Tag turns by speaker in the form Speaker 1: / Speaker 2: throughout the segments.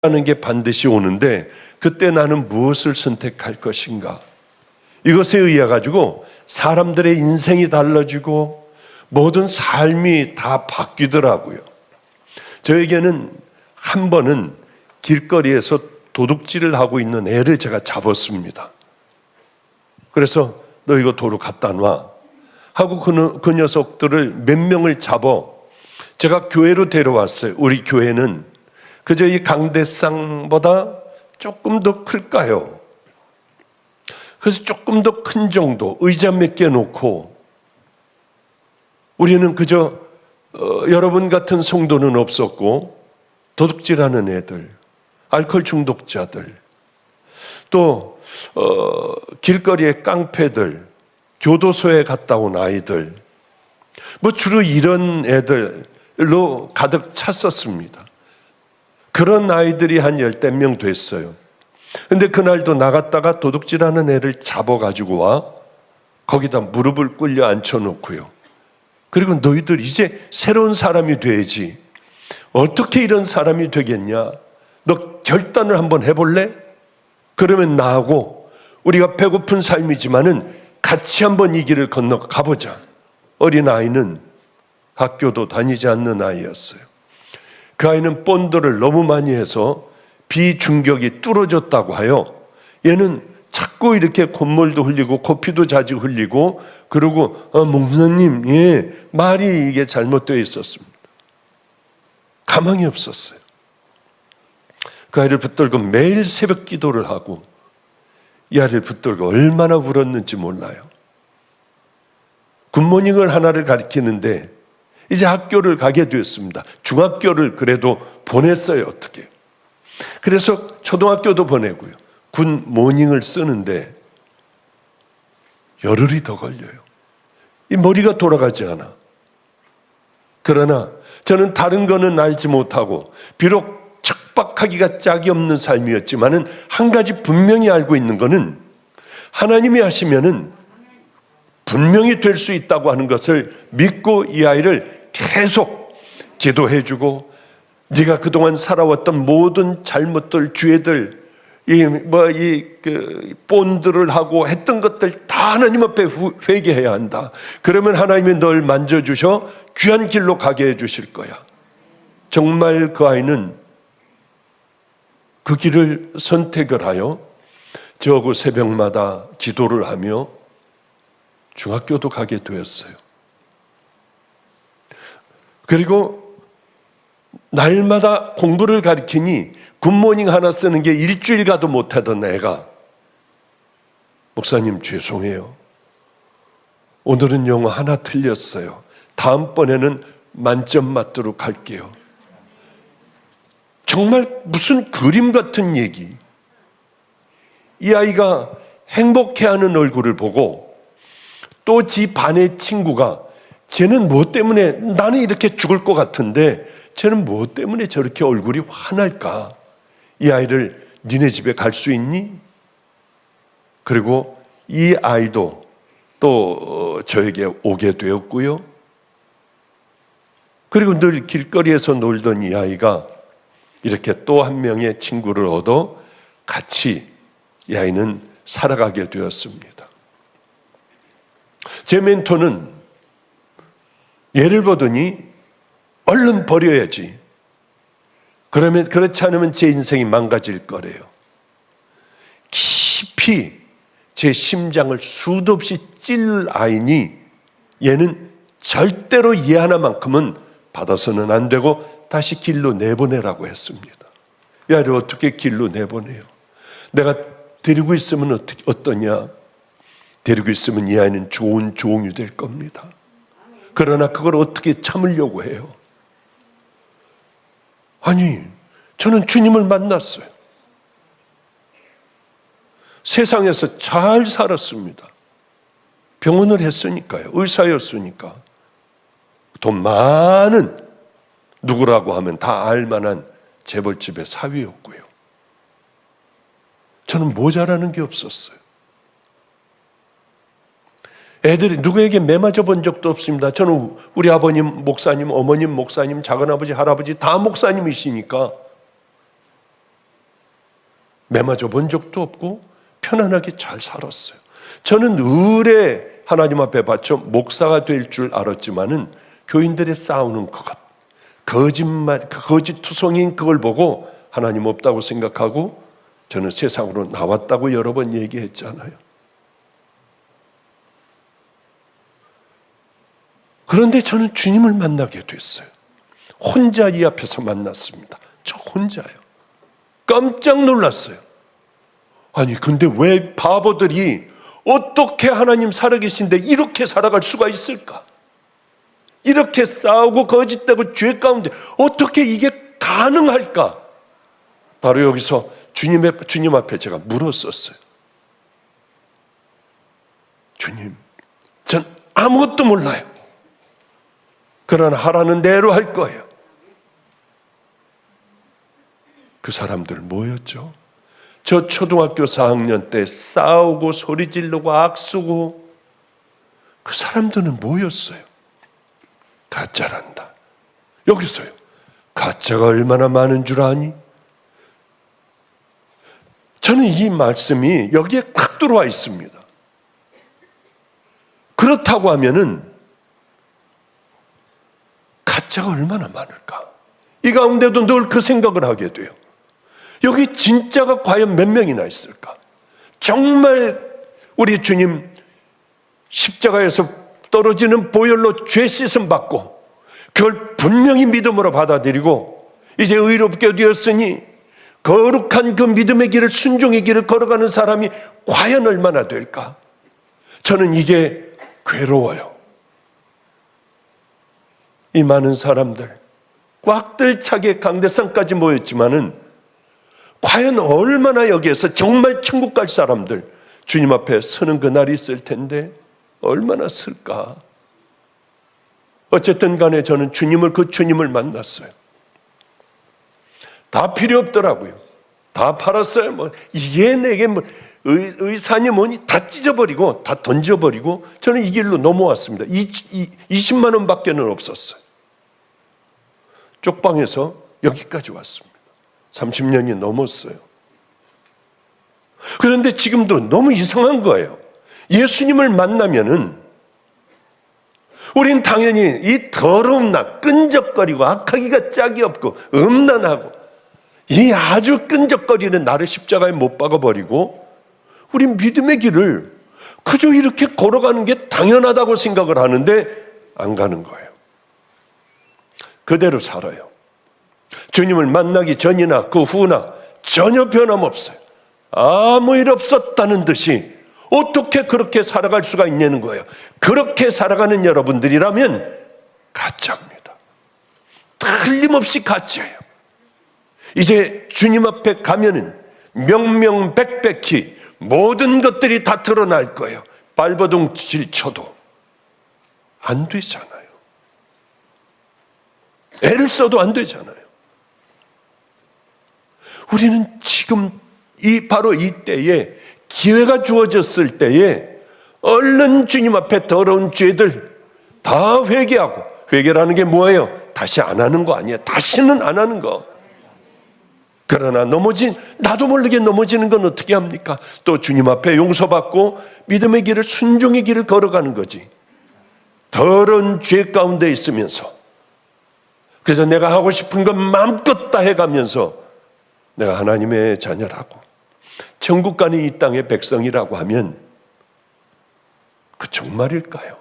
Speaker 1: 하는 게 반드시 오는데 그때 나는 무엇을 선택할 것인가? 이것에 의해 가지고 사람들의 인생이 달라지고 모든 삶이 다 바뀌더라고요. 저에게는 한 번은 길거리에서 도둑질을 하고 있는 애를 제가 잡았습니다. 그래서 너 이거 도로 갖다 놔 하고 그 녀석들을 몇 명을 잡아 제가 교회로 데려왔어요. 우리 교회는 그저 이 강대상보다 조금 더 클까요? 그래서 조금 더 큰 정도 의자 몇 개 놓고 우리는 그저 여러분 같은 성도는 없었고 도둑질하는 애들, 알코올 중독자들, 또 길거리의 깡패들, 교도소에 갔다 온 아이들, 뭐 주로 이런 애들로 가득 찼었습니다. 그런 아이들이 한 10명 됐어요. 근데 그날도 나갔다가 도둑질하는 애를 잡아가지고 와 거기다 무릎을 꿇려 앉혀놓고요. 그리고 너희들 이제 새로운 사람이 돼야지. 어떻게 이런 사람이 되겠냐? 너 결단을 한번 해볼래? 그러면 나하고 우리가 배고픈 삶이지만은 같이 한번 이 길을 건너 가보자. 어린 아이는 학교도 다니지 않는 아이였어요. 그 아이는 본드를 너무 많이 해서 비중격이 뚫어졌다고 하여 얘는 자꾸 이렇게 콧물도 흘리고 코피도 자주 흘리고 그러고 목사님, 예, 말이 이게 잘못되어 있었습니다. 가망이 없었어요. 그 아이를 붙들고 매일 새벽 기도를 하고 이 아이를 붙들고 얼마나 울었는지 몰라요. 굿모닝을 하나를 가르치는데 이제 학교를 가게 되었습니다. 중학교를 그래도 보냈어요. 어떻게. 그래서 초등학교도 보내고요. 굿모닝을 쓰는데 열흘이 더 걸려요. 이 머리가 돌아가지 않아. 그러나 저는 다른 거는 알지 못하고 비록 척박하기가 짝이 없는 삶이었지만은 한 가지 분명히 알고 있는 거는 하나님이 하시면은 분명히 될 수 있다고 하는 것을 믿고 이 아이를 계속 기도해주고 네가 그동안 살아왔던 모든 잘못들, 죄들, 본드를 하고 했던 것들 다 하나님 앞에 회개해야 한다. 그러면 하나님이 널 만져주셔 귀한 길로 가게 해주실 거야. 정말 그 아이는 그 길을 선택을 하여 저하고 새벽마다 기도를 하며 중학교도 가게 되었어요. 그리고 날마다 공부를 가르치니 굿모닝 하나 쓰는 게 일주일 가도 못하던 애가 목사님 죄송해요. 오늘은 영어 하나 틀렸어요. 다음번에는 만점 맞도록 할게요. 정말 무슨 그림 같은 얘기. 이 아이가 행복해하는 얼굴을 보고 또 지 반의 친구가 쟤는 뭐 때문에 나는 이렇게 죽을 것 같은데 쟤는 뭐 때문에 저렇게 얼굴이 환할까? 이 아이를 니네 집에 갈 수 있니? 그리고 이 아이도 또 저에게 오게 되었고요. 그리고 늘 길거리에서 놀던 이 아이가 이렇게 또 한 명의 친구를 얻어 같이 이 아이는 살아가게 되었습니다. 제 멘토는 얘를 보더니 얼른 버려야지. 그러면 그렇지 않으면 제 인생이 망가질 거래요. 깊이 제 심장을 수도 없이 찔 아이니 얘는 절대로 얘 하나만큼은 받아서는 안 되고 다시 길로 내보내라고 했습니다. 이 아이를 어떻게 길로 내보내요? 내가 데리고 있으면 어떠냐? 데리고 있으면 이 아이는 좋은 종이 될 겁니다. 그러나 그걸 어떻게 참으려고 해요? 아니, 저는 주님을 만났어요. 세상에서 잘 살았습니다. 병원을 했으니까요. 의사였으니까. 돈 많은 누구라고 하면 다 알만한 재벌집의 사위였고요. 저는 모자라는 게 없었어요. 애들이 누구에게 매맞아 본 적도 없습니다. 저는 우리 아버님 목사님, 어머님 목사님, 작은아버지, 할아버지 다 목사님이시니까 매맞아 본 적도 없고 편안하게 잘 살았어요. 저는 의뢰 하나님 앞에 바쳐 목사가 될 줄 알았지만은 교인들의 싸우는 것, 거짓말, 거짓투성이인 그걸 보고 하나님 없다고 생각하고 저는 세상으로 나왔다고 여러 번 얘기했잖아요. 그런데 저는 주님을 만나게 됐어요. 혼자 이 앞에서 만났습니다. 저 혼자요. 깜짝 놀랐어요. 아니 근데 왜 바보들이 어떻게 하나님 살아계신데 이렇게 살아갈 수가 있을까? 이렇게 싸우고 거짓되고 죄 가운데 어떻게 이게 가능할까? 바로 여기서 주님 앞에 제가 물었었어요. 주님, 전 아무것도 몰라요. 그러나 하라는 대로 할 거예요. 그 사람들 뭐였죠? 저 초등학교 4학년 때 싸우고 소리 지르고 악쓰고 그 사람들은 뭐였어요? 가짜란다. 여기서요. 가짜가 얼마나 많은 줄 아니? 저는 이 말씀이 여기에 칵 들어와 있습니다. 그렇다고 하면은 가짜가 얼마나 많을까? 이 가운데도 늘 그 생각을 하게 돼요. 여기 진짜가 과연 몇 명이나 있을까? 정말 우리 주님 십자가에서 떨어지는 보혈로 죄 씻음 받고 그걸 분명히 믿음으로 받아들이고 이제 의롭게 되었으니 거룩한 그 믿음의 길을, 순종의 길을 걸어가는 사람이 과연 얼마나 될까? 저는 이게 괴로워요. 이 많은 사람들 꽉들 차게 강대상까지 모였지만은 과연 얼마나 여기에서 정말 천국 갈 사람들 주님 앞에 서는 그날이 있을 텐데 얼마나 쓸까? 어쨌든 간에 저는 그 주님을 만났어요. 다 필요 없더라고요. 다 팔았어요. 이게 내게 의사니 뭐니 다 찢어버리고 다 던져버리고 저는 이 길로 넘어왔습니다. 20만 원밖에는 없었어요. 쪽방에서 여기까지 왔습니다. 30년이 넘었어요. 그런데 지금도 너무 이상한 거예요. 예수님을 만나면은 우린 당연히 이 더러운 나 끈적거리고 악하기가 짝이 없고 음란하고 이 아주 끈적거리는 나를 십자가에 못 박아버리고 우리 믿음의 길을 그저 이렇게 걸어가는 게 당연하다고 생각을 하는데 안 가는 거예요. 그대로 살아요. 주님을 만나기 전이나 그 후나 전혀 변함없어요. 아무 일 없었다는 듯이 어떻게 그렇게 살아갈 수가 있냐는 거예요. 그렇게 살아가는 여러분들이라면 가짜입니다. 틀림없이 가짜예요. 이제 주님 앞에 가면은 명명백백히 모든 것들이 다 드러날 거예요. 발버둥 질쳐도 안 되잖아요. 애를 써도 안 되잖아요. 우리는 지금 바로 이 때에 기회가 주어졌을 때에 얼른 주님 앞에 더러운 죄들 다 회개하고, 회개라는 게 뭐예요? 다시 안 하는 거 아니에요. 다시는 안 하는 거. 그러나 나도 모르게 넘어지는 건 어떻게 합니까? 또 주님 앞에 용서받고 믿음의 길을, 순종의 길을 걸어가는 거지. 더러운 죄 가운데 있으면서, 그래서 내가 하고 싶은 건 마음껏 다 해가면서 내가 하나님의 자녀라고, 천국 가는 이 땅의 백성이라고 하면 그 정말일까요?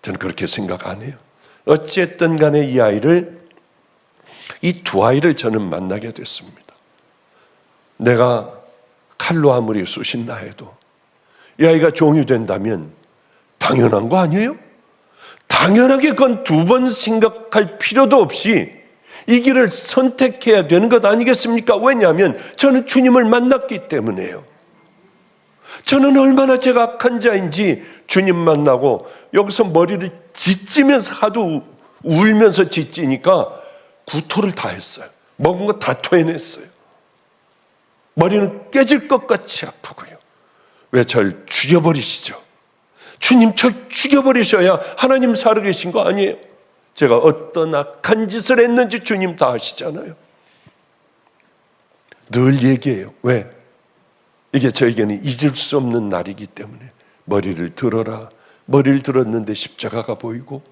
Speaker 1: 저는 그렇게 생각 안 해요. 어쨌든 간에 이 두 아이를 저는 만나게 됐습니다. 내가 칼로 아무리 쑤신다 해도 이 아이가 종이 된다면 당연한 거 아니에요? 당연하게 그건 두 번 생각할 필요도 없이 이 길을 선택해야 되는 것 아니겠습니까? 왜냐하면 저는 주님을 만났기 때문에요. 저는 얼마나 제가 악한 자인지 주님 만나고 여기서 머리를 짓지면서 하도 울면서 짓지니까 구토를 다 했어요. 먹은 거 다 토해냈어요. 머리는 깨질 것 같이 아프고요. 왜 절 죽여버리시죠? 주님 절 죽여버리셔야 하나님 살아계신 거 아니에요? 제가 어떤 악한 짓을 했는지 주님 다 아시잖아요. 늘 얘기해요. 왜? 이게 저에게는 잊을 수 없는 날이기 때문에. 머리를 들어라. 머리를 들었는데 십자가가 보이고,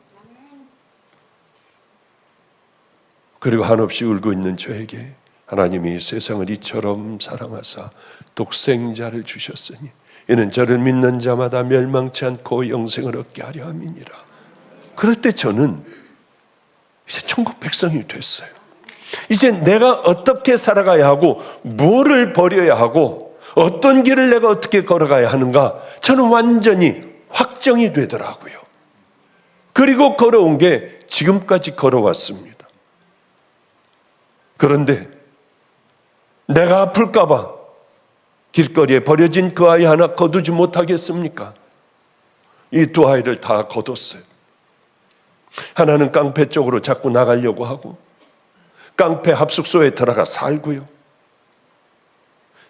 Speaker 1: 그리고 한없이 울고 있는 저에게 하나님이 세상을 이처럼 사랑하사 독생자를 주셨으니 이는 저를 믿는 자마다 멸망치 않고 영생을 얻게 하려 함이니라. 그럴 때 저는 이제 천국 백성이 됐어요. 이제 내가 어떻게 살아가야 하고 뭐를 버려야 하고 어떤 길을 내가 어떻게 걸어가야 하는가, 저는 완전히 확정이 되더라고요. 그리고 걸어온 게 지금까지 걸어왔습니다. 그런데 내가 아플까 봐 길거리에 버려진 그 아이 하나 거두지 못하겠습니까? 이 두 아이를 다 거뒀어요. 하나는 깡패 쪽으로 자꾸 나가려고 하고 깡패 합숙소에 들어가 살고요.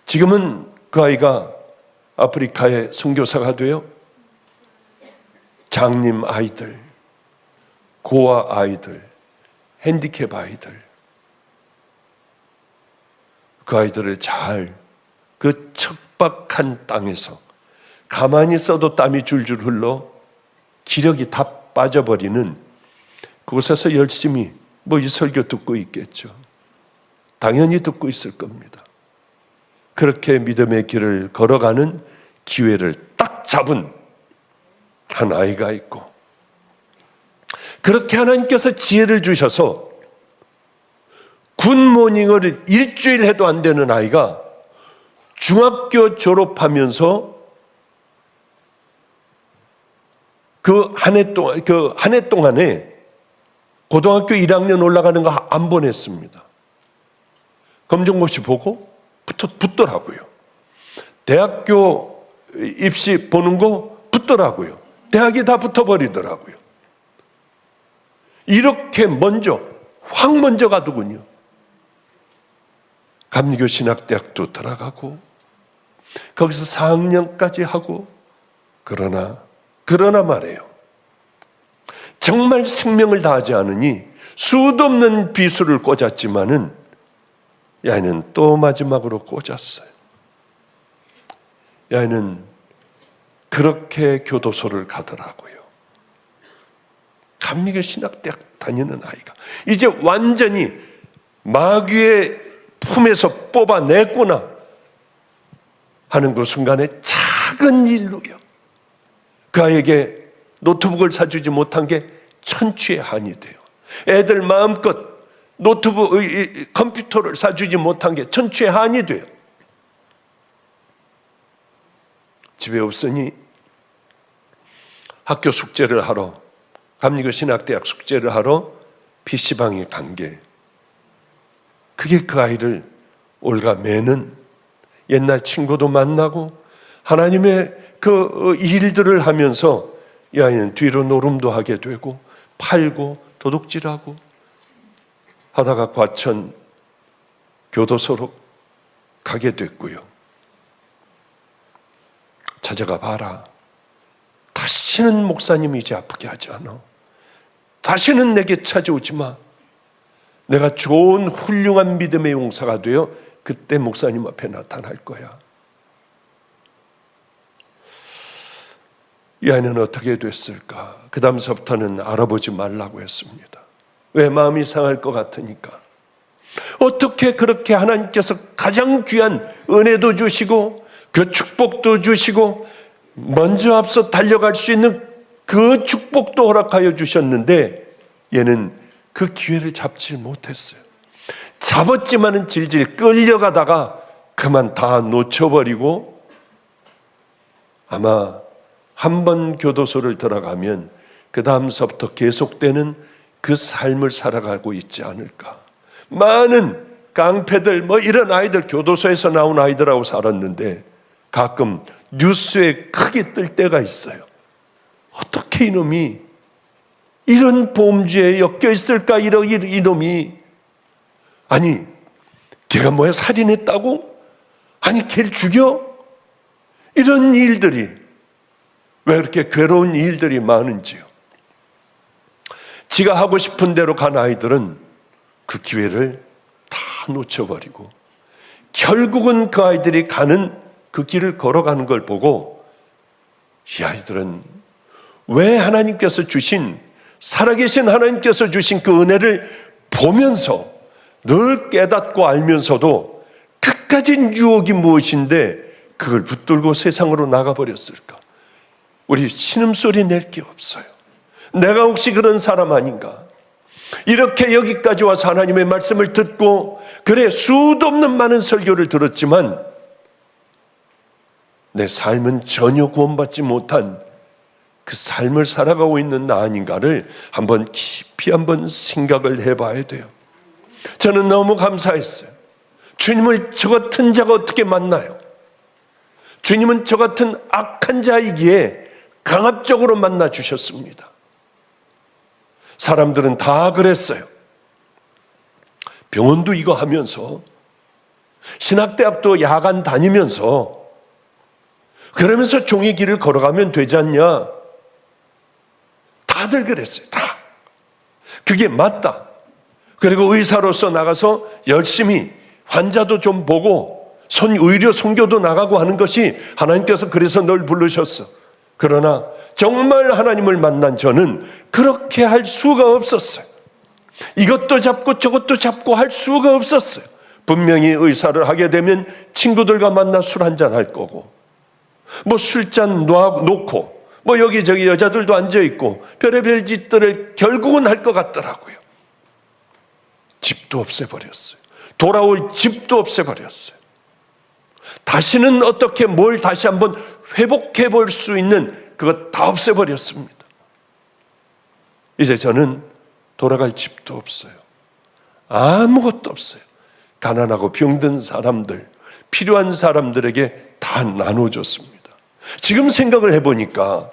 Speaker 1: 지금은 그 아이가 아프리카의 선교사가 되어 장님 아이들, 고아 아이들, 핸디캡 아이들, 그 아이들을 잘 그 척박한 땅에서 가만히 있어도 땀이 줄줄 흘러 기력이 다 빠져버리는 그곳에서 열심히 이 설교 듣고 있겠죠. 당연히 듣고 있을 겁니다. 그렇게 믿음의 길을 걸어가는 기회를 딱 잡은 한 아이가 있고, 그렇게 하나님께서 지혜를 주셔서 굿모닝을 일주일 해도 안 되는 아이가 중학교 졸업하면서 그 한 해 동안에 고등학교 1학년 올라가는 거 안 보냈습니다. 검정고시 보고 붙더라고요. 대학교 입시 보는 거 붙더라고요. 대학이 다 붙어버리더라고요. 이렇게 확 먼저 가더군요. 감리교 신학대학도 들어가고 거기서 4학년까지 하고, 그러나 말이에요. 정말 생명을 다하지 않으니 수도 없는 비수를 꽂았지만은 이 아이는 또 마지막으로 꽂았어요. 이 아이는 그렇게 교도소를 가더라고요. 감리교 신학대학 다니는 아이가 이제 완전히 마귀의 품에서 뽑아냈구나 하는 그 순간에 작은 일로요, 그 아이에게 노트북을 사주지 못한 게 천추의 한이 돼요. 애들 마음껏 컴퓨터를 사주지 못한 게 천추의 한이 돼요. 집에 없으니 학교 숙제를 하러, 감리교 신학대학 숙제를 하러 PC방에 간 게, 그게 그 아이를 올가매는, 옛날 친구도 만나고 하나님의 그 일들을 하면서 이 아이는 뒤로 노름도 하게 되고 팔고 도둑질하고 하다가 과천 교도소로 가게 됐고요. 찾아가 봐라. 다시는 목사님이 이제 아프게 하지 않아. 다시는 내게 찾아오지 마. 내가 좋은 훌륭한 믿음의 용사가 되어 그때 목사님 앞에 나타날 거야. 이 아이는 어떻게 됐을까? 그 다음서부터는 알아보지 말라고 했습니다. 왜? 마음이 상할 것 같으니까. 어떻게 그렇게 하나님께서 가장 귀한 은혜도 주시고 그 축복도 주시고 먼저 앞서 달려갈 수 있는 그 축복도 허락하여 주셨는데 얘는 그 기회를 잡지 못했어요. 잡았지만은 질질 끌려가다가 그만 다 놓쳐버리고 아마 한 번 교도소를 들어가면 그 다음서부터 계속되는 그 삶을 살아가고 있지 않을까. 많은 깡패들 이런 아이들, 교도소에서 나온 아이들하고 살았는데 가끔 뉴스에 크게 뜰 때가 있어요. 어떻게 이놈이 이런 범죄에 엮여 있을까? 이놈이, 아니 걔가 뭐야, 살인했다고? 아니 걔를 죽여? 이런 일들이 왜 이렇게 괴로운 일들이 많은지요. 지가 하고 싶은 대로 간 아이들은 그 기회를 다 놓쳐버리고 결국은 그 아이들이 가는 그 길을 걸어가는 걸 보고 이 아이들은 왜 하나님께서 주신, 살아계신 하나님께서 주신 그 은혜를 보면서 늘 깨닫고 알면서도 끝까지 유혹이 무엇인데 그걸 붙들고 세상으로 나가버렸을까? 우리 신음소리 낼 게 없어요. 내가 혹시 그런 사람 아닌가? 이렇게 여기까지 와서 하나님의 말씀을 듣고 그래 수도 없는 많은 설교를 들었지만 내 삶은 전혀 구원받지 못한 그 삶을 살아가고 있는 나 아닌가를 한번 깊이 한번 생각을 해봐야 돼요. 저는 너무 감사했어요. 주님을 저 같은 자가 어떻게 만나요? 주님은 저 같은 악한 자이기에 강압적으로 만나 주셨습니다. 사람들은 다 그랬어요. 병원도 이거 하면서, 신학대학도 야간 다니면서, 그러면서 종의 길을 걸어가면 되지 않냐? 다들 그랬어요. 다. 그게 맞다. 그리고 의사로서 나가서 열심히 환자도 좀 보고 의료 선교도 나가고 하는 것이 하나님께서 그래서 널 부르셨어. 그러나 정말 하나님을 만난 저는 그렇게 할 수가 없었어요. 이것도 잡고 저것도 잡고 할 수가 없었어요. 분명히 의사를 하게 되면 친구들과 만나 술 한잔 할 거고, 뭐 술잔 놓고 뭐 여기저기 여자들도 앉아있고 별의별 짓들을 결국은 할 것 같더라고요. 집도 없애버렸어요. 돌아올 집도 없애버렸어요. 다시는 어떻게 뭘 다시 한번 회복해 볼 수 있는 그것 다 없애버렸습니다. 이제 저는 돌아갈 집도 없어요. 아무것도 없어요. 가난하고 병든 사람들, 필요한 사람들에게 다 나눠줬습니다. 지금 생각을 해보니까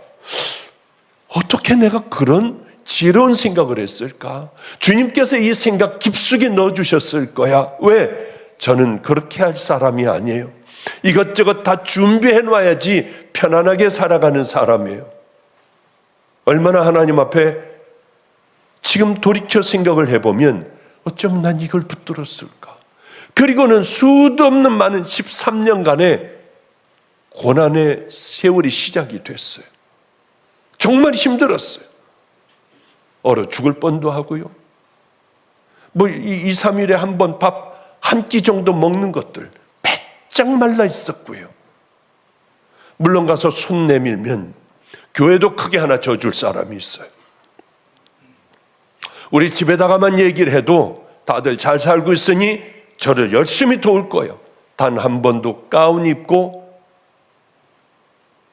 Speaker 1: 어떻게 내가 그런 지혜로운 생각을 했을까? 주님께서 이 생각 깊숙이 넣어주셨을 거야. 왜? 저는 그렇게 할 사람이 아니에요. 이것저것 다 준비해 놔야지 편안하게 살아가는 사람이에요. 얼마나 하나님 앞에 지금 돌이켜 생각을 해보면 어쩜 난 이걸 붙들었을까? 그리고는 수도 없는 많은 13년간의 고난의 세월이 시작이 됐어요. 정말 힘들었어요. 얼어 죽을 뻔도 하고요. 뭐 2, 3일에 한 번 밥 한 끼 정도 먹는 것들 바짝 말라 있었고요. 물론 가서 손 내밀면 교회도 크게 하나 져줄 사람이 있어요. 우리 집에다가만 얘기를 해도 다들 잘 살고 있으니 저를 열심히 도울 거예요. 단 한 번도 가운 입고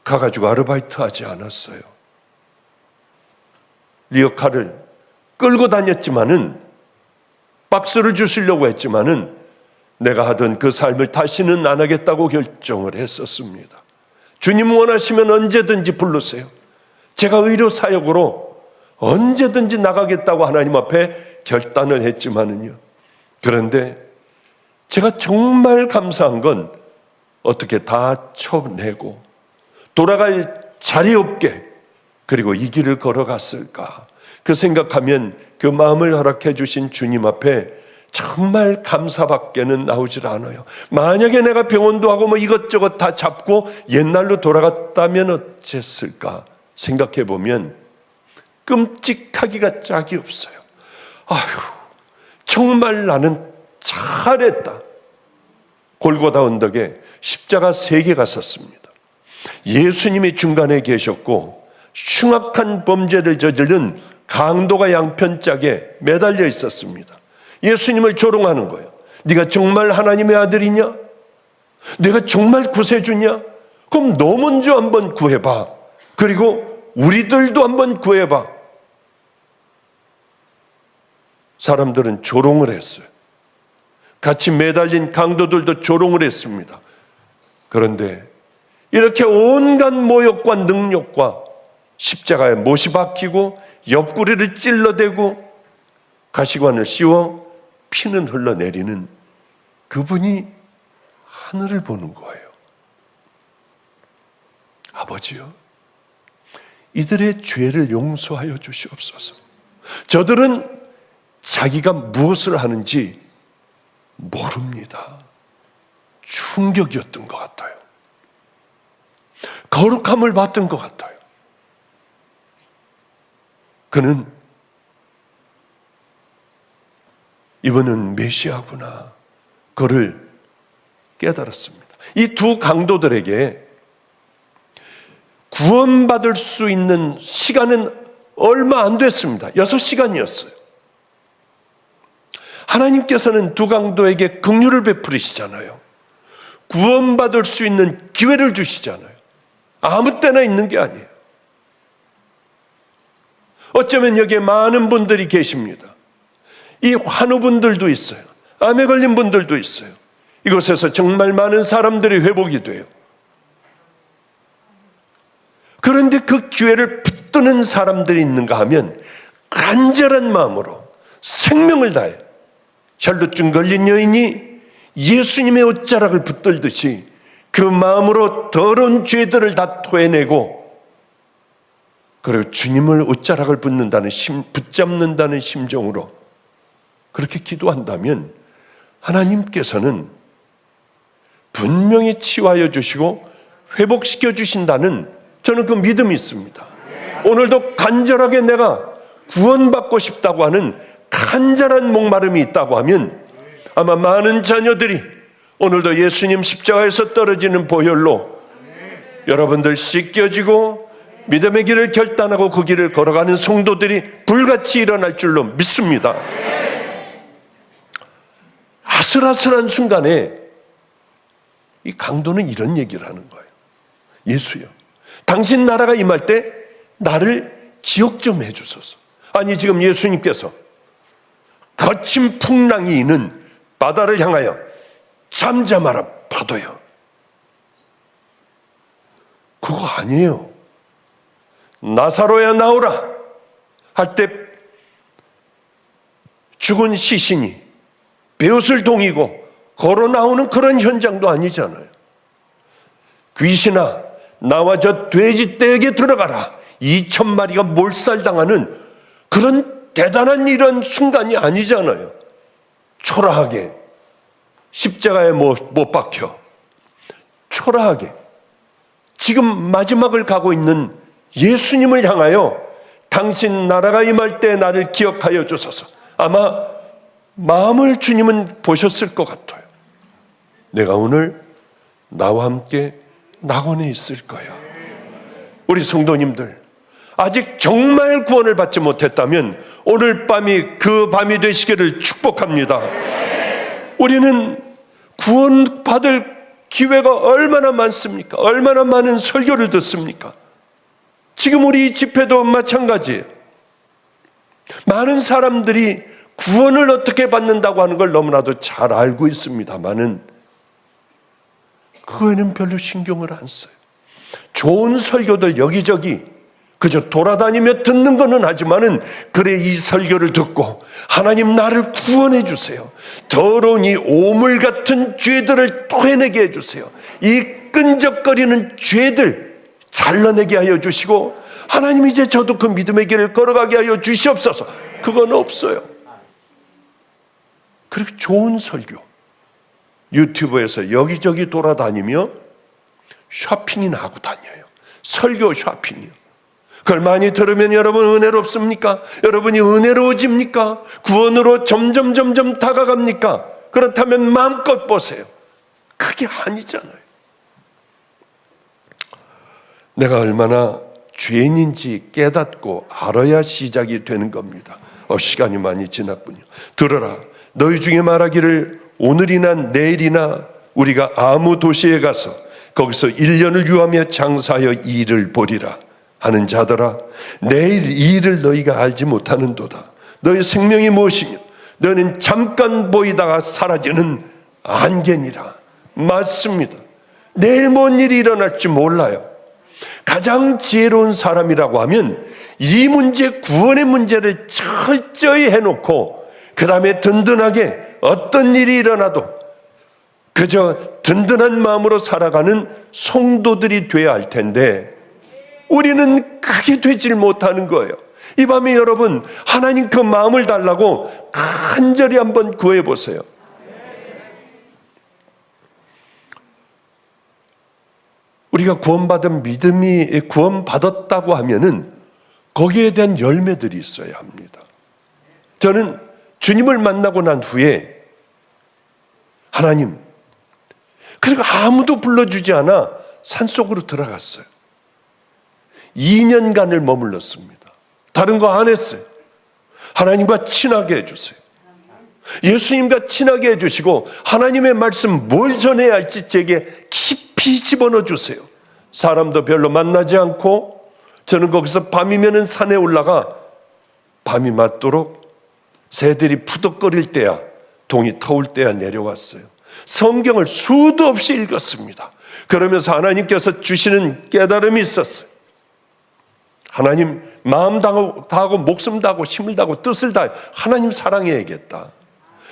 Speaker 1: 가가지고 아르바이트 하지 않았어요. 리어카를 끌고 다녔지만은, 박스를 주시려고 했지만은 내가 하던 그 삶을 다시는 안 하겠다고 결정을 했었습니다. 주님 원하시면 언제든지 부르세요. 제가 의료 사역으로 언제든지 나가겠다고 하나님 앞에 결단을 했지만은요. 그런데 제가 정말 감사한 건 어떻게 다 쳐내고 돌아갈 자리 없게 그리고 이 길을 걸어갔을까? 그 생각하면 그 마음을 허락해 주신 주님 앞에 정말 감사밖에는 나오질 않아요. 만약에 내가 병원도 하고 뭐 이것저것 다 잡고 옛날로 돌아갔다면 어땠을까 생각해 보면 끔찍하기가 짝이 없어요. 아휴, 정말 나는 잘했다. 골고다 언덕에 십자가 3개가 섰습니다. 예수님이 중간에 계셨고 흉악한 범죄를 저지른 강도가 양편짝에 매달려 있었습니다. 예수님을 조롱하는 거예요. 네가 정말 하나님의 아들이냐? 네가 정말 구세주냐? 그럼 너 먼저 한번 구해봐. 그리고 우리들도 한번 구해봐. 사람들은 조롱을 했어요. 같이 매달린 강도들도 조롱을 했습니다. 그런데 이렇게 온갖 모욕과 능욕과 십자가에 못이 박히고 옆구리를 찔러대고 가시관을 씌워 피는 흘러내리는 그분이 하늘을 보는 거예요. 아버지요, 이들의 죄를 용서하여 주시옵소서. 저들은 자기가 무엇을 하는지 모릅니다. 충격이었던 것 같아요. 거룩함을 받던 것 같아요. 그는 이분은 메시아구나, 그를 깨달았습니다. 이 두 강도들에게 구원받을 수 있는 시간은 얼마 안 됐습니다. 6시간이었어요. 하나님께서는 두 강도에게 긍휼을 베풀으시잖아요. 구원받을 수 있는 기회를 주시잖아요. 아무 때나 있는 게 아니에요. 어쩌면 여기에 많은 분들이 계십니다. 이 환우분들도 있어요. 암에 걸린 분들도 있어요. 이곳에서 정말 많은 사람들이 회복이 돼요. 그런데 그 기회를 붙드는 사람들이 있는가 하면 간절한 마음으로 생명을 다해 혈루증 걸린 여인이 예수님의 옷자락을 붙들듯이 그 마음으로 더러운 죄들을 다 토해내고, 그리고 주님을 옷자락을 붙잡는다는 심정으로 그렇게 기도한다면 하나님께서는 분명히 치유하여 주시고 회복시켜 주신다는, 저는 그 믿음이 있습니다. 오늘도 간절하게 내가 구원받고 싶다고 하는 간절한 목마름이 있다고 하면 아마 많은 자녀들이 오늘도 예수님 십자가에서 떨어지는 보혈로 여러분들 씻겨지고 믿음의 길을 결단하고 그 길을 걸어가는 성도들이 불같이 일어날 줄로 믿습니다. 아슬아슬한 순간에 이 강도는 이런 얘기를 하는 거예요. 예수요, 당신 나라가 임할 때 나를 기억 좀 해주소서. 아니, 지금 예수님께서 거친 풍랑이 있는 바다를 향하여 잠잠하라 파도요, 그거 아니에요. 나사로야 나오라 할 때 죽은 시신이 베옷을 동이고 걸어 나오는 그런 현장도 아니잖아요. 귀신아, 나와 저 돼지떼에게 들어가라, 2,000마리가 몰살당하는 그런 대단한 이런 순간이 아니잖아요. 초라하게 십자가에 못 박혀 초라하게 지금 마지막을 가고 있는 예수님을 향하여 당신 나라가 임할 때 나를 기억하여 주소서. 아마 마음을 주님은 보셨을 것 같아요. 내가 오늘 나와 함께 낙원에 있을 거야. 우리 성도님들, 아직 정말 구원을 받지 못했다면 오늘 밤이 그 밤이 되시기를 축복합니다. 우리는 구원받을 기회가 얼마나 많습니까? 얼마나 많은 설교를 듣습니까? 지금 우리 집회도 마찬가지예요. 많은 사람들이 구원을 어떻게 받는다고 하는 걸 너무나도 잘 알고 있습니다만은 그거에는 별로 신경을 안 써요. 좋은 설교들 여기저기 그저 돌아다니며 듣는 거는 하지만은, 그래 이 설교를 듣고 하나님 나를 구원해 주세요, 더러운 이 오물 같은 죄들을 토해내게 해주세요, 이 끈적거리는 죄들 잘라내게 하여 주시고 하나님 이제 저도 그 믿음의 길을 걸어가게 하여 주시옵소서, 그건 없어요. 그렇게 좋은 설교 유튜브에서 여기저기 돌아다니며 쇼핑이나 하고 다녀요. 설교 쇼핑이요. 그걸 많이 들으면 여러분 은혜롭습니까? 여러분이 은혜로워집니까? 구원으로 점점 다가갑니까? 그렇다면 마음껏 보세요. 그게 아니잖아요. 내가 얼마나 죄인인지 깨닫고 알아야 시작이 되는 겁니다. 시간이 많이 지났군요. 들어라, 너희 중에 말하기를 오늘이나 내일이나 우리가 아무 도시에 가서 거기서 1년을 유하며 장사하여 일을 보리라 하는 자들아, 내일 이 일을 너희가 알지 못하는도다. 너희 생명이 무엇이며 너희는 잠깐 보이다가 사라지는 안개니라. 맞습니다. 내일 뭔 일이 일어날지 몰라요. 가장 지혜로운 사람이라고 하면 이 문제, 구원의 문제를 철저히 해놓고 그 다음에 든든하게 어떤 일이 일어나도 그저 든든한 마음으로 살아가는 성도들이 돼야 할 텐데, 우리는 그게 되질 못하는 거예요. 이 밤에 여러분, 하나님 그 마음을 달라고 간절히 한번 구해보세요. 우리가 구원받은 믿음이 구원받았다고 하면은 거기에 대한 열매들이 있어야 합니다. 저는 주님을 만나고 난 후에 하나님, 그리고 아무도 불러주지 않아 산속으로 들어갔어요. 2년간을 머물렀습니다. 다른 거 안 했어요. 하나님과 친하게 해주세요. 예수님과 친하게 해주시고 하나님의 말씀 뭘 전해야 할지 제게 깊이 집어넣어 주세요. 사람도 별로 만나지 않고 저는 거기서 밤이면 산에 올라가 밤이 맞도록 새들이 푸덕거릴 때야 동이 터올 때야 내려왔어요. 성경을 수도 없이 읽었습니다. 그러면서 하나님께서 주시는 깨달음이 있었어요. 하나님 마음 다하고 목숨 다하고 힘을 다하고 뜻을 다해 하나님 사랑해야겠다.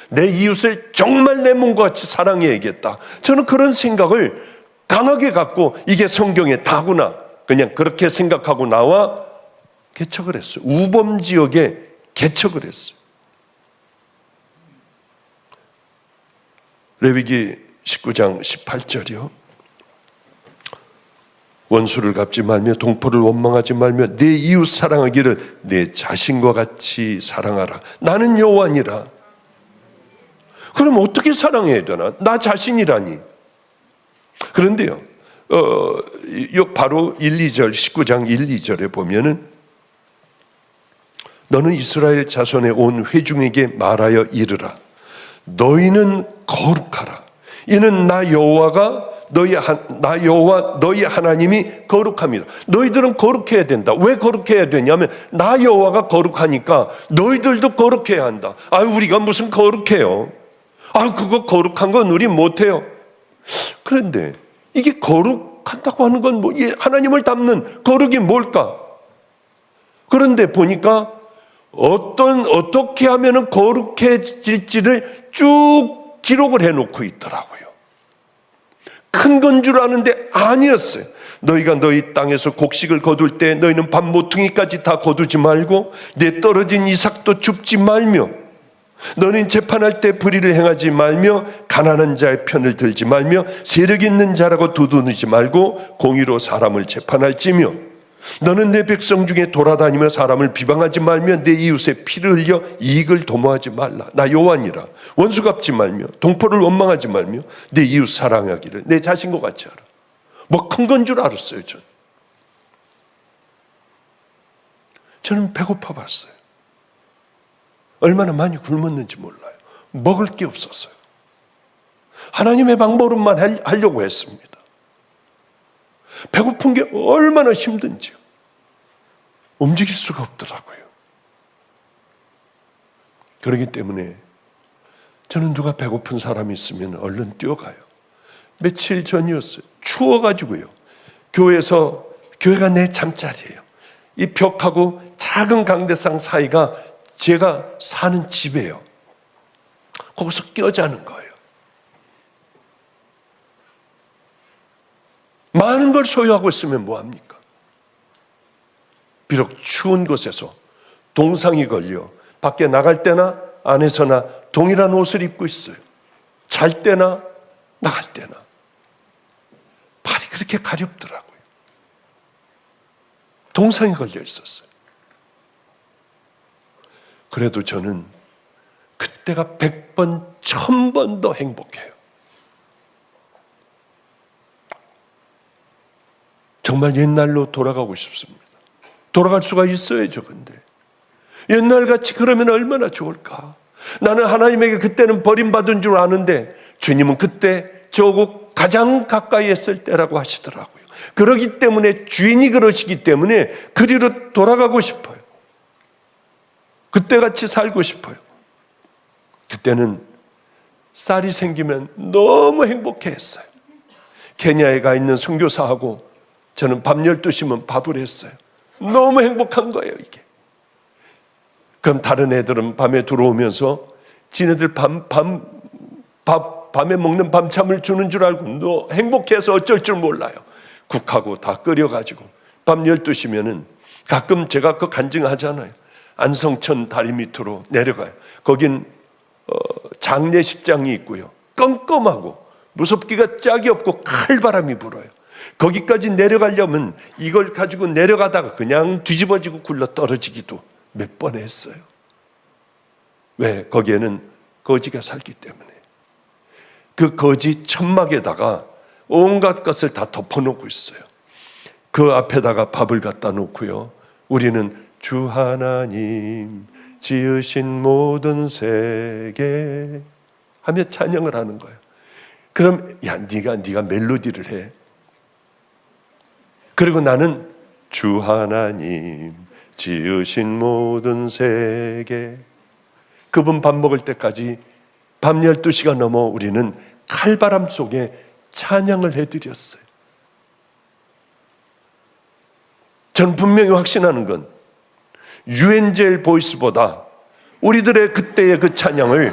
Speaker 1: 내 이웃을 정말 내 몸과 같이 사랑해야겠다. 저는 그런 생각을 강하게 갖고 이게 성경에 다구나 그냥 그렇게 생각하고 나와 개척을 했어요. 우범 지역에 개척을 했어요. 레위기 19장 18절이요. 원수를 갚지 말며 동포를 원망하지 말며 내 이웃 사랑하기를 내 자신과 같이 사랑하라. 나는 여호와니라. 그럼 어떻게 사랑해야 되나? 나 자신이라니. 그런데요, 바로 1, 2절, 19장 1, 2절에 보면은 너는 이스라엘 자손의 온 회중에게 말하여 이르라. 너희는 거룩하라. 이는 나 여호와 너희 하나님이 거룩합니다. 너희들은 거룩해야 된다. 왜 거룩해야 되냐면 나 여호와가 거룩하니까 너희들도 거룩해야 한다. 아, 우리가 무슨 거룩해요? 아, 그거 거룩한 건 우리 못해요. 그런데 이게 거룩한다고 하는 건 뭐 하나님을 닮는 거룩이 뭘까? 그런데 보니까 어떻게 하면 거룩해질지를 쭉 기록을 해놓고 있더라고요. 큰 건 줄 아는데 아니었어요. 너희가 너희 땅에서 곡식을 거둘 때 너희는 밥 모퉁이까지 다 거두지 말고 내 떨어진 이삭도 줍지 말며 너는 재판할 때 불의를 행하지 말며 가난한 자의 편을 들지 말며 세력 있는 자라고 두둔하지 말고 공의로 사람을 재판할지며 너는 내 백성 중에 돌아다니며 사람을 비방하지 말며 내 이웃의 피를 흘려 이익을 도모하지 말라. 나 여호와니라. 원수 갚지 말며 동포를 원망하지 말며 내 이웃 사랑하기를 내 자신과 같이 하라. 뭐 큰 건 줄 알았어요. 저는 배고파 봤어요. 얼마나 많이 굶었는지 몰라요. 먹을 게 없었어요. 하나님의 방법으로만 하려고 했습니다. 배고픈 게 얼마나 힘든지요. 움직일 수가 없더라고요. 그렇기 때문에 저는 누가 배고픈 사람이 있으면 얼른 뛰어가요. 며칠 전이었어요. 추워가지고요. 교회가 내 잠자리예요. 이 벽하고 작은 강대상 사이가 제가 사는 집이에요. 거기서 껴자는 거예요. 많은 걸 소유하고 있으면 뭐합니까? 비록 추운 곳에서 동상이 걸려 밖에 나갈 때나 안에서나 동일한 옷을 입고 있어요. 잘 때나 나갈 때나 발이 그렇게 가렵더라고요. 동상이 걸려 있었어요. 그래도 저는 그때가 100번, 1000번 더 행복해요. 정말 옛날로 돌아가고 싶습니다. 돌아갈 수가 있어야죠. 근데 옛날같이 그러면 얼마나 좋을까. 나는 하나님에게 그때는 버림받은 줄 아는데 주님은 그때 저곳 가장 가까이 했을 때라고 하시더라고요. 그러기 때문에 주인이 그러시기 때문에 그리로 돌아가고 싶어요. 그때같이 살고 싶어요. 그때는 쌀이 생기면 너무 행복해했어요. 케냐에 가 있는 선교사하고 저는 밤 12시면 밥을 했어요. 너무 행복한 거예요, 이게. 그럼 다른 애들은 밤에 들어오면서 지네들 밤에 먹는 밤참을 주는 줄 알고 너 행복해서 어쩔 줄 몰라요. 국하고 다 끓여가지고 밤 12시면은 가끔 제가 그 간증하잖아요. 안성천 다리 밑으로 내려가요. 거긴 장례식장이 있고요. 껌껌하고 무섭기가 짝이 없고 칼바람이 불어요. 거기까지 내려가려면 이걸 가지고 내려가다가 그냥 뒤집어지고 굴러 떨어지기도 몇 번 했어요. 왜? 거기에는 거지가 살기 때문에. 그 거지 천막에다가 온갖 것을 다 덮어놓고 있어요. 그 앞에다가 밥을 갖다 놓고요, 우리는 주 하나님 지으신 모든 세계 하며 찬양을 하는 거예요. 그럼 야, 네가 멜로디를 해. 그리고 나는 주 하나님 지으신 모든 세계. 그분 밥 먹을 때까지 밤 12시가 넘어 우리는 칼바람 속에 찬양을 해드렸어요. 저는 분명히 확신하는 건 유엔젤 보이스보다 우리들의 그때의 그 찬양을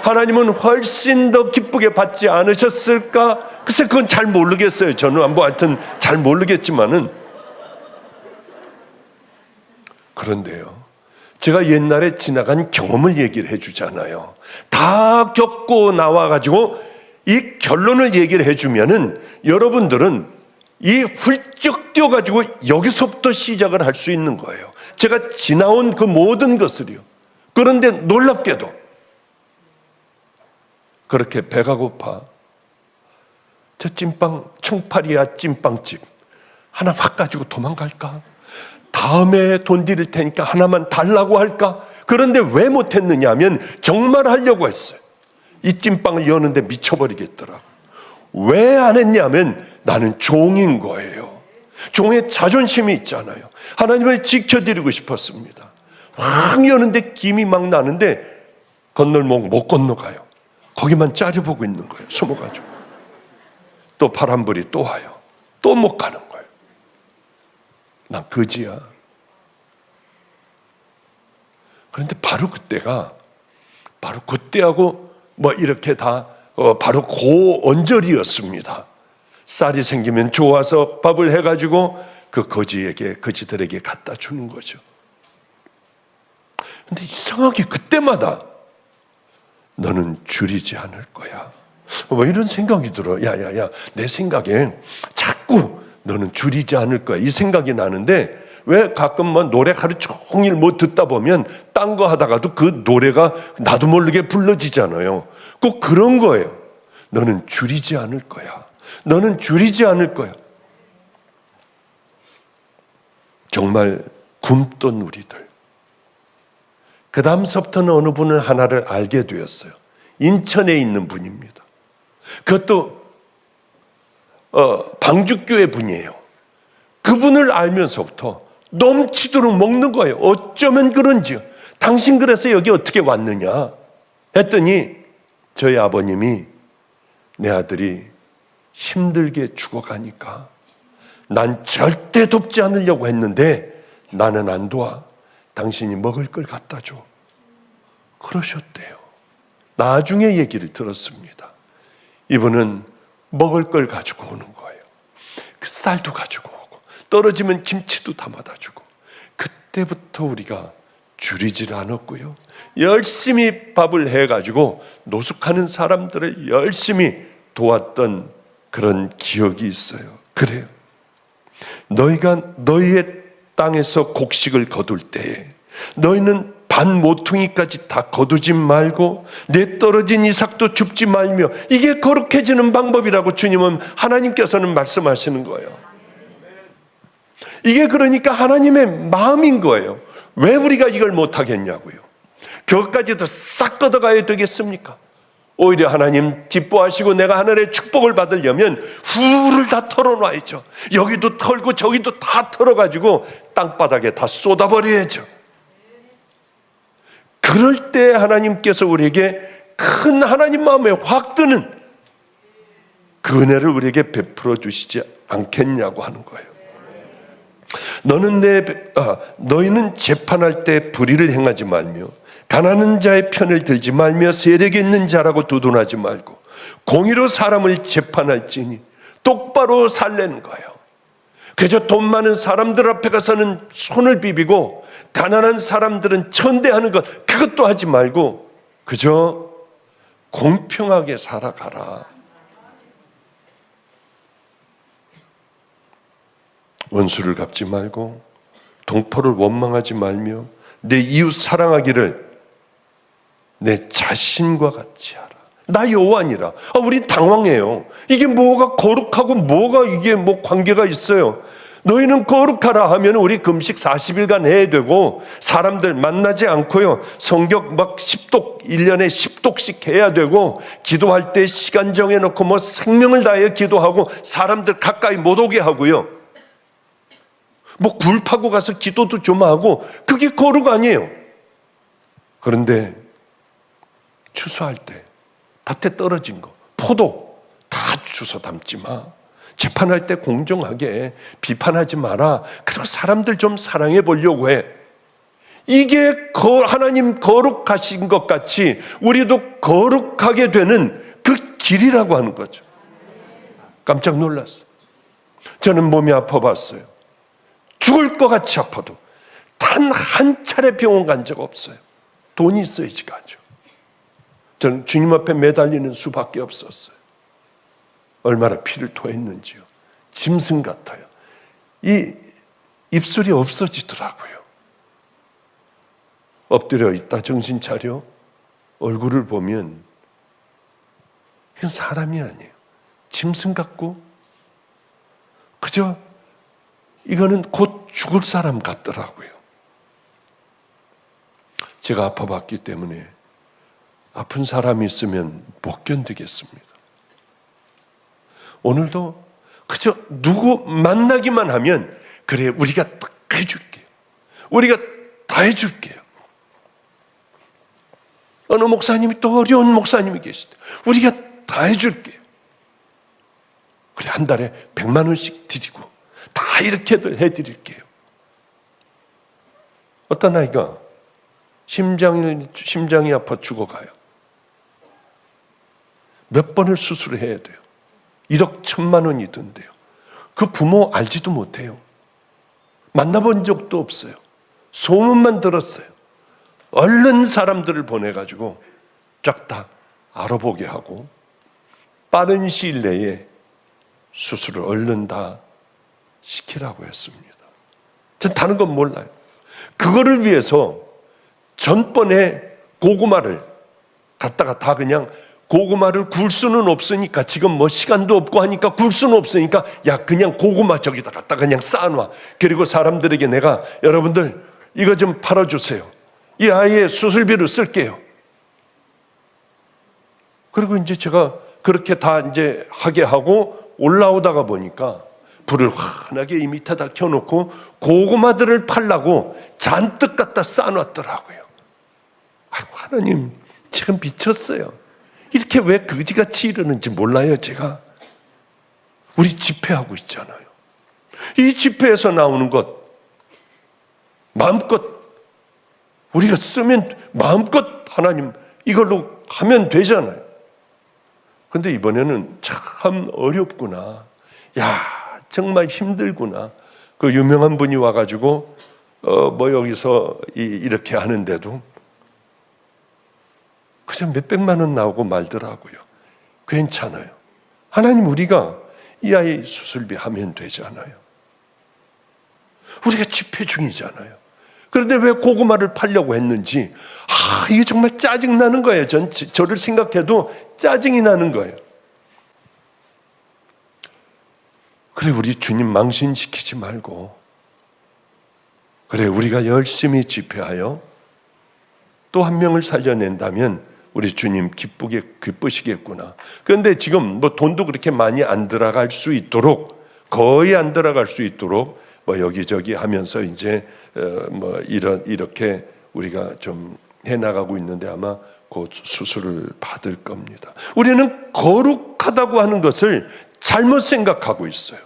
Speaker 1: 하나님은 훨씬 더 기쁘게 받지 않으셨을까? 글쎄 그건 잘 모르겠어요. 저는 뭐 하여튼 잘 모르겠지만은, 그런데요, 제가 옛날에 지나간 경험을 얘기를 해주잖아요. 다 겪고 나와가지고 이 결론을 얘기를 해주면은 여러분들은 이 훌쩍 뛰어가지고 여기서부터 시작을 할 수 있는 거예요. 제가 지나온 그 모든 것을요. 그런데 놀랍게도 그렇게 배가 고파 저 찐빵, 청파리야 찐빵집 하나 확 가지고 도망갈까? 다음에 돈 드릴 테니까 하나만 달라고 할까? 그런데 왜 못했느냐 하면 정말 하려고 했어요. 이 찐빵을 여는데 미쳐버리겠더라. 왜 안 했냐면 나는 종인 거예요. 종의 자존심이 있잖아요. 하나님을 지켜드리고 싶었습니다. 확 여는데 김이 막 나는데 건널목 못 건너가요. 거기만 짜려보고 있는 거예요. 숨어가지고. 또 바람불이 또 와요. 또 못 가는 거예요. 난 거지야. 그런데 바로 그때하고 뭐 이렇게 다 바로 그 언저리였습니다. 쌀이 생기면 좋아서 밥을 해가지고 그 거지들에게 갖다 주는 거죠. 근데 이상하게 그때마다 너는 줄이지 않을 거야. 뭐 이런 생각이 들어. 야야야, 내 생각에 자꾸 너는 줄이지 않을 거야 이 생각이 나는데, 왜 가끔 뭐 노래 하루 종일 뭐 듣다 보면 딴 거 하다가도 그 노래가 나도 모르게 불러지잖아요. 꼭 그런 거예요. 너는 줄이지 않을 거야. 너는 줄이지 않을 거야. 정말 굶던 우리들. 그 다음서부터는 어느 분은 하나를 알게 되었어요. 인천에 있는 분입니다. 그것도 방죽교회 분이에요. 그분을 알면서부터 넘치도록 먹는 거예요. 어쩌면 그런지요. 당신 그래서 여기 어떻게 왔느냐 했더니 저희 아버님이 내 아들이 힘들게 죽어가니까 난 절대 돕지 않으려고 했는데 나는 안 도와. 당신이 먹을 걸 갖다 줘. 그러셨대요. 나중에 얘기를 들었습니다. 이분은 먹을 걸 가지고 오는 거예요. 그 쌀도 가지고 오고 떨어지면 김치도 담아다 주고. 그때부터 우리가 줄이질 않았고요. 열심히 밥을 해가지고 노숙하는 사람들을 열심히 도왔던 그런 기억이 있어요. 그래요. 너희가 너희의 땅에서 곡식을 거둘 때에 너희는 반 모퉁이까지 다 거두지 말고 내 떨어진 이삭도 줍지 말며, 이게 거룩해지는 방법이라고 주님은, 하나님께서는 말씀하시는 거예요. 이게 그러니까 하나님의 마음인 거예요. 왜 우리가 이걸 못하겠냐고요. 그것까지도 싹 걷어가야 되겠습니까? 오히려 하나님 기뻐하시고 내가 하늘의 축복을 받으려면 후를 다 털어놔야죠. 여기도 털고 저기도 다 털어가지고 땅바닥에 다 쏟아버려야죠. 그럴 때 하나님께서 우리에게 큰 하나님 마음에 확 드는 그 은혜를 우리에게 베풀어 주시지 않겠냐고 하는 거예요. 너희는 재판할 때 불의를 행하지 말며 가난한 자의 편을 들지 말며 세력이 있는 자라고 두둔하지 말고 공의로 사람을 재판할지니 똑바로 살라는 거예요. 그저 돈 많은 사람들 앞에 가서는 손을 비비고 가난한 사람들은 천대하는 것, 그것도 하지 말고 그저 공평하게 살아가라. 원수를 갚지 말고 동포를 원망하지 말며 내 이웃 사랑하기를 내 자신과 같이 하라. 나 여호와니라. 우린 당황해요. 이게 뭐가 거룩하고 뭐가 이게 뭐 관계가 있어요. 너희는 거룩하라 하면 우리 금식 40일간 해야 되고 사람들 만나지 않고요. 성경 막 10독 1년에 10독씩 해야 되고 기도할 때 시간 정해놓고 뭐 생명을 다해 기도하고 사람들 가까이 못 오게 하고요. 뭐 굴 파고 가서 기도도 좀 하고 그게 거룩 아니에요. 그런데 추수할 때 밭에 떨어진 거 포도 다 주워 담지 마. 재판할 때 공정하게 비판하지 마라. 그리고 사람들 좀 사랑해 보려고 해. 이게 하나님 거룩하신 것 같이 우리도 거룩하게 되는 그 길이라고 하는 거죠. 깜짝 놀랐어요. 저는 몸이 아파봤어요. 죽을 것 같이 아파도 단 한 차례 병원 간 적 없어요. 돈이 있어야지 가죠. 저는 주님 앞에 매달리는 수밖에 없었어요. 얼마나 피를 토했는지요. 짐승 같아요. 이 입술이 없어지더라고요. 엎드려 있다 정신 차려 얼굴을 보면 이건 사람이 아니에요. 짐승 같고 그저 이거는 곧 죽을 사람 같더라고요. 제가 아파봤기 때문에 아픈 사람이 있으면 못 견디겠습니다. 오늘도 그저 누구 만나기만 하면 그래 우리가 다 해줄게요. 우리가 다 해줄게요. 어느 목사님이 또 어려운 목사님이 계시대. 우리가 다 해줄게요. 그래 한 달에 100만 원씩 드리고 다 이렇게들 해드릴게요. 어떤 아이가 심장이 아파 죽어가요. 몇 번을 수술해야 돼요. 1억 1천만 원이 든대요. 그 부모 알지도 못해요. 만나본 적도 없어요. 소문만 들었어요. 얼른 사람들을 보내가지고 쫙 다 알아보게 하고 빠른 시일 내에 수술을 얼른 다 시키라고 했습니다. 전 다른 건 몰라요. 그거를 위해서 전번에 고구마를 갖다가 다 그냥 고구마를 굴 수는 없으니까 지금 뭐 시간도 없고 하니까 굴 수는 없으니까 야 그냥 고구마 저기다 갖다 그냥 쌓아놔. 그리고 사람들에게 내가 여러분들 이거 좀 팔아주세요. 이 아이의 수술비를 쓸게요. 그리고 이제 제가 그렇게 다 이제 하게 하고 올라오다가 보니까 불을 환하게 이 밑에다 켜놓고 고구마들을 팔라고 잔뜩 갖다 쌓아놨더라고요. 아이고 하나님 지금 미쳤어요. 이렇게 왜 거지같이 이러는지 몰라요. 제가 우리 집회하고 있잖아요. 이 집회에서 나오는 것 마음껏 우리가 쓰면 마음껏 하나님 이걸로 하면 되잖아요. 근데 이번에는 참 어렵구나. 야 정말 힘들구나. 그 유명한 분이 와가지고 뭐 여기서 이렇게 하는데도 그냥 몇백만 원 나오고 말더라고요. 괜찮아요. 하나님 우리가 이 아이 수술비 하면 되잖아요. 우리가 집회 중이잖아요. 그런데 왜 고구마를 팔려고 했는지 이게 정말 짜증나는 거예요. 저를 생각해도 짜증이 나는 거예요. 그래 우리 주님 망신시키지 말고 그래 우리가 열심히 집회하여 또 한 명을 살려낸다면 우리 주님 기쁘시겠구나. 그런데 지금 뭐 돈도 그렇게 많이 안 들어갈 수 있도록 거의 안 들어갈 수 있도록 뭐 여기저기 하면서 이제 뭐 이렇게 우리가 좀 해나가고 있는데 아마 곧 수술을 받을 겁니다. 우리는 거룩하다고 하는 것을 잘못 생각하고 있어요.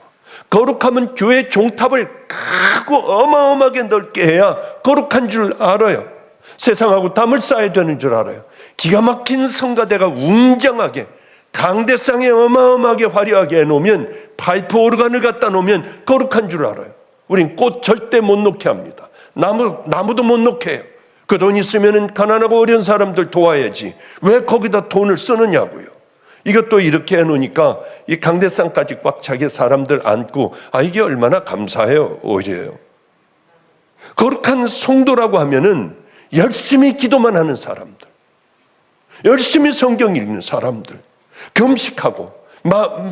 Speaker 1: 거룩하면 교회 종탑을 크고 어마어마하게 넓게 해야 거룩한 줄 알아요. 세상하고 담을 쌓아야 되는 줄 알아요. 기가 막힌 성가대가 웅장하게 강대상에 어마어마하게 화려하게 해놓으면 파이프 오르간을 갖다 놓으면 거룩한 줄 알아요. 우린 꽃 절대 못 놓게 합니다. 나무도 못 놓게 해요. 그 돈 있으면 가난하고 어려운 사람들 도와야지 왜 거기다 돈을 쓰느냐고요. 이것도 이렇게 해놓으니까 이 강대상까지 꽉 차게 사람들 안고, 이게 얼마나 감사해요. 오히려요. 거룩한 성도라고 하면은 열심히 기도만 하는 사람들, 열심히 성경 읽는 사람들, 금식하고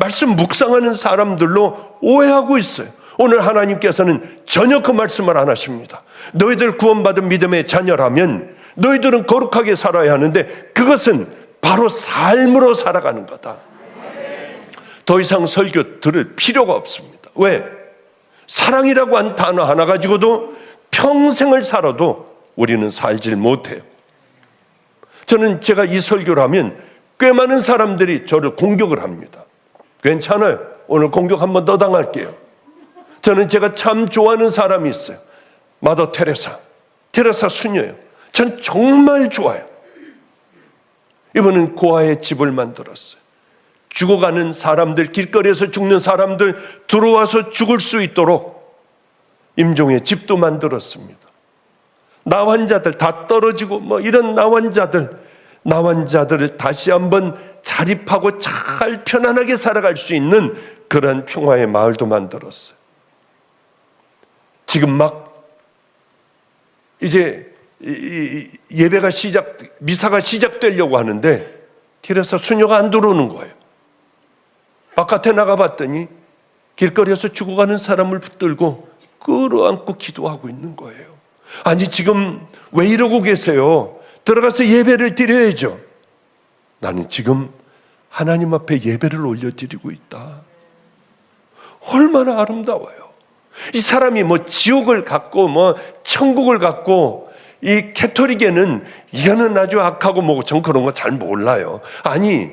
Speaker 1: 말씀 묵상하는 사람들로 오해하고 있어요. 오늘 하나님께서는 전혀 그 말씀을 안 하십니다. 너희들 구원받은 믿음의 자녀라면 너희들은 거룩하게 살아야 하는데 그것은 바로 삶으로 살아가는 거다. 더 이상 설교 들을 필요가 없습니다. 왜? 사랑이라고 한 단어 하나 가지고도 평생을 살아도 우리는 살질 못해요. 저는 제가 이 설교를 하면 꽤 많은 사람들이 저를 공격을 합니다. 괜찮아요. 오늘 공격 한번 더 당할게요. 저는 제가 참 좋아하는 사람이 있어요. 마더 테레사 수녀예요. 전 정말 좋아요. 이분은 고아의 집을 만들었어요. 죽어가는 사람들, 길거리에서 죽는 사람들 들어와서 죽을 수 있도록 임종의 집도 만들었습니다. 나환자들 다 떨어지고 이런 나환자들을 다시 한번 자립하고 잘 편안하게 살아갈 수 있는 그런 평화의 마을도 만들었어요. 지금 막 이제 예배가 미사가 시작되려고 하는데 길에서 수녀가 안 들어오는 거예요. 바깥에 나가봤더니 길거리에서 죽어가는 사람을 붙들고 끌어안고 기도하고 있는 거예요. 아니 지금 왜 이러고 계세요? 들어가서 예배를 드려야죠. 나는 지금 하나님 앞에 예배를 올려드리고 있다. 얼마나 아름다워요. 이 사람이 지옥을 갖고 천국을 갖고 이 캐토릭에는 이거는 아주 악하고 전 그런 거 잘 몰라요. 아니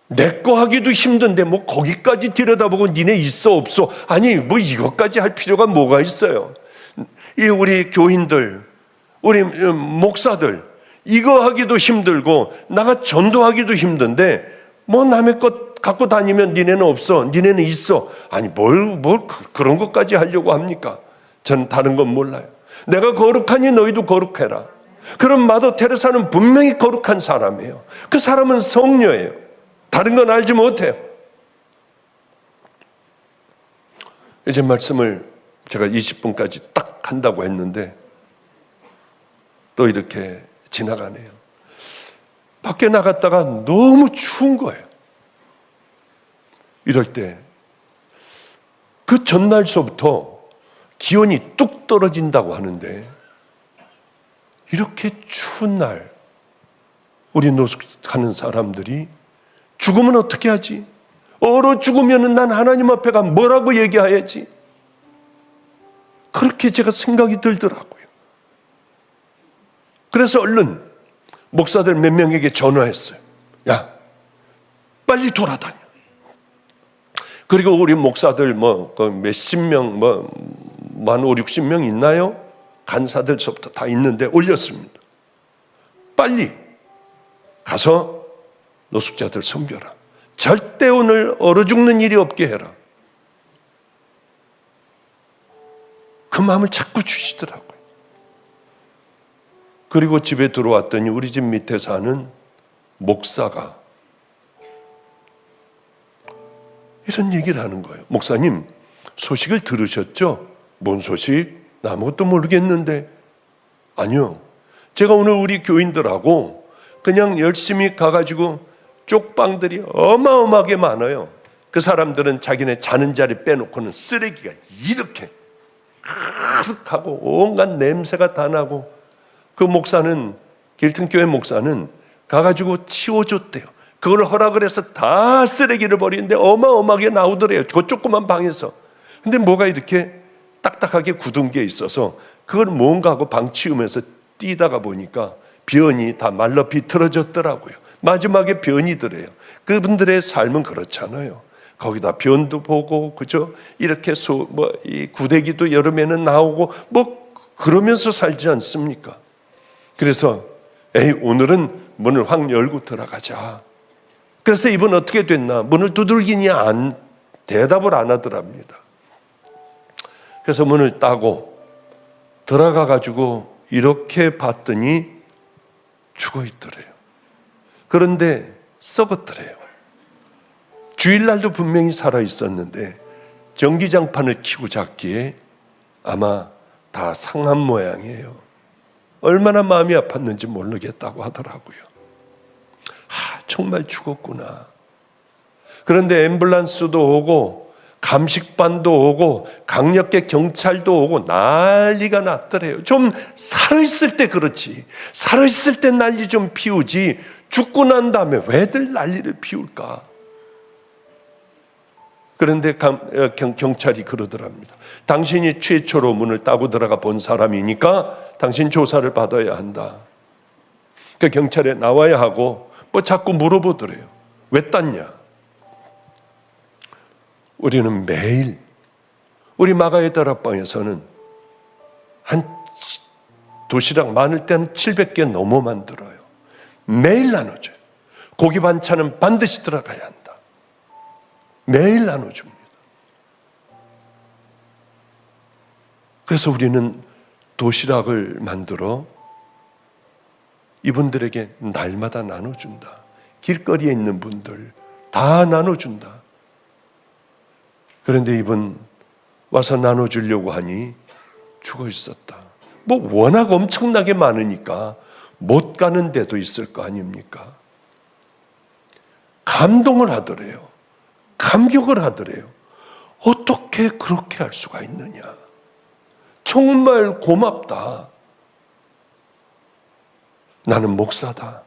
Speaker 1: 내 거 하기도 힘든데 거기까지 들여다보고 니네 있어 없어? 아니 이것까지 할 필요가 뭐가 있어요? 이 우리 교인들, 우리 목사들 이거 하기도 힘들고 나가 전도하기도 힘든데 남의 것 갖고 다니면 니네는 없어, 니네는 있어. 아니 뭘 그런 것까지 하려고 합니까? 저는 다른 건 몰라요. 내가 거룩하니 너희도 거룩해라. 그럼 마더 테레사는 분명히 거룩한 사람이에요. 그 사람은 성녀예요. 다른 건 알지 못해요. 이제 말씀을 제가 20분까지 딱 한다고 했는데 또 이렇게 지나가네요. 밖에 나갔다가 너무 추운 거예요. 이럴 때 그 전날서부터 기온이 뚝 떨어진다고 하는데 이렇게 추운 날 우리 노숙하는 사람들이 죽으면 어떻게 하지? 얼어 죽으면 난 하나님 앞에 가 뭐라고 얘기해야지? 그렇게 제가 생각이 들더라고요. 그래서 얼른 목사들 몇 명에게 전화했어요. 야, 빨리 돌아다녀. 그리고 우리 목사들 몇십 명, 한 5, 60명 있나요? 간사들서부터 다 있는데 올렸습니다. 빨리 가서 노숙자들 섬겨라. 절대 오늘 얼어 죽는 일이 없게 해라. 그 마음을 자꾸 주시더라고요. 그리고 집에 들어왔더니 우리 집 밑에 사는 목사가 이런 얘기를 하는 거예요. 목사님, 소식을 들으셨죠? 뭔 소식? 나 아무것도 모르겠는데. 아니요. 제가 오늘 우리 교인들하고 그냥 열심히 가가지고 쪽방들이 어마어마하게 많아요. 그 사람들은 자기네 자는 자리 빼놓고는 쓰레기가 이렇게 가득하고 온갖 냄새가 다 나고 그 목사는, 길튼교회 목사는 가가지고 치워줬대요. 그걸 허락을 해서 다 쓰레기를 버리는데 어마어마하게 나오더래요. 그 조그만 방에서. 근데 뭐가 이렇게 딱딱하게 굳은 게 있어서 그걸 뭔가 하고 방 치우면서 뛰다가 보니까 변이 다 말라 비틀어졌더라고요. 마지막에 변이더래요. 그분들의 삶은 그렇잖아요. 거기다 변도 보고, 그죠? 이렇게 이 구데기도 여름에는 나오고, 그러면서 살지 않습니까? 그래서, 오늘은 문을 확 열고 들어가자. 그래서 이분 어떻게 됐나? 문을 두들기니 대답을 안 하더랍니다. 그래서 문을 따고 들어가가지고 이렇게 봤더니 죽어 있더래요. 그런데 썩었더래요. 주일날도 분명히 살아 있었는데 전기장판을 켜고 잤기에 아마 다 상한 모양이에요. 얼마나 마음이 아팠는지 모르겠다고 하더라고요. 정말 죽었구나. 그런데 앰뷸런스도 오고 감식반도 오고 강력계 경찰도 오고 난리가 났더래요. 좀 살아있을 때 그렇지, 살아있을 때 난리 좀 피우지 죽고 난 다음에 왜들 난리를 피울까? 그런데 경찰이 그러더랍니다. 당신이 최초로 문을 따고 들어가 본 사람이니까 당신 조사를 받아야 한다. 그 경찰에 나와야 하고 뭐 자꾸 물어보더래요. 왜 땄냐? 우리는 매일 우리 마가의 다락방에서는 한 도시락 많을 때는 700개 넘어 만들어요. 매일 나눠줘요. 고기 반찬은 반드시 들어가야 한다. 매일 나눠줍니다. 그래서 우리는 도시락을 만들어 이분들에게 날마다 나눠준다. 길거리에 있는 분들 다 나눠준다. 그런데 이분 와서 나눠주려고 하니 죽어 있었다. 뭐 워낙 엄청나게 많으니까 못 가는 데도 있을 거 아닙니까? 감동을 하더래요. 감격을 하더래요. 어떻게 그렇게 할 수가 있느냐. 정말 고맙다. 나는 목사다.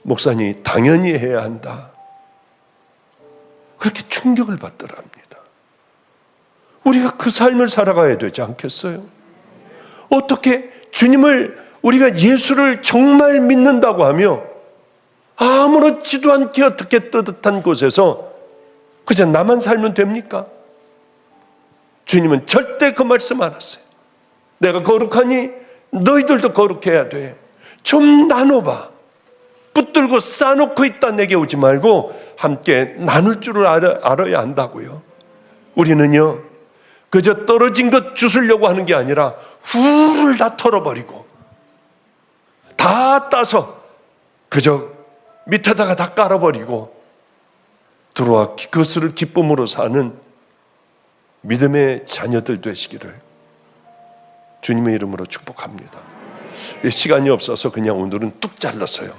Speaker 1: 목사니 당연히 해야 한다. 그렇게 충격을 받더랍니다. 우리가 그 삶을 살아가야 되지 않겠어요? 어떻게 주님을, 우리가 예수를 정말 믿는다고 하며 아무렇지도 않게 어떻게 뜨뜻한 곳에서 그저 나만 살면 됩니까? 주님은 절대 그 말씀 안 하세요. 내가 거룩하니 너희들도 거룩해야 돼. 좀 나눠봐. 붙들고 쌓아놓고 있다 내게 오지 말고 함께 나눌 줄을 알아야 한다고요. 우리는요, 그저 떨어진 것 주스려고 하는 게 아니라 후를 다 털어버리고 다 따서 그저 밑에다가 다 깔아버리고 들어와 그것을 기쁨으로 사는 믿음의 자녀들 되시기를 주님의 이름으로 축복합니다. 시간이 없어서 그냥 오늘은 뚝 잘랐어요.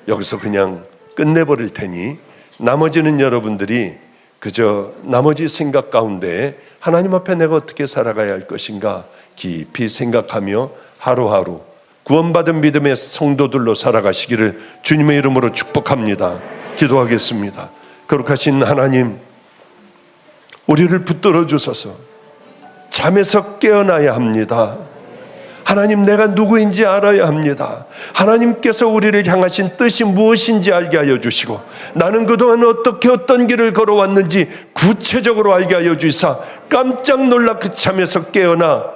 Speaker 1: 여기서 그냥 끝내버릴 테니 나머지는 여러분들이 그저 나머지 생각 가운데 하나님 앞에 내가 어떻게 살아가야 할 것인가 깊이 생각하며 하루하루 구원받은 믿음의 성도들로 살아가시기를 주님의 이름으로 축복합니다. 기도하겠습니다. 거룩하신 하나님, 우리를 붙들어 주셔서 잠에서 깨어나야 합니다. 하나님, 내가 누구인지 알아야 합니다. 하나님께서 우리를 향하신 뜻이 무엇인지 알게 하여 주시고 나는 그동안 어떻게 어떤 길을 걸어왔는지 구체적으로 알게 하여 주시사 깜짝 놀라 그 잠에서 깨어나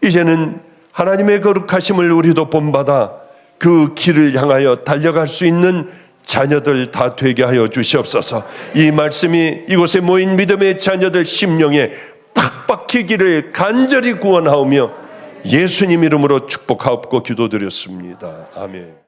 Speaker 1: 이제는 하나님의 거룩하심을 우리도 본받아 그 길을 향하여 달려갈 수 있는 자녀들 다 되게 하여 주시옵소서. 이 말씀이 이곳에 모인 믿음의 자녀들 심령에 팍 박히기를 간절히 구원하오며 예수님 이름으로 축복하옵고 기도드렸습니다. 아멘.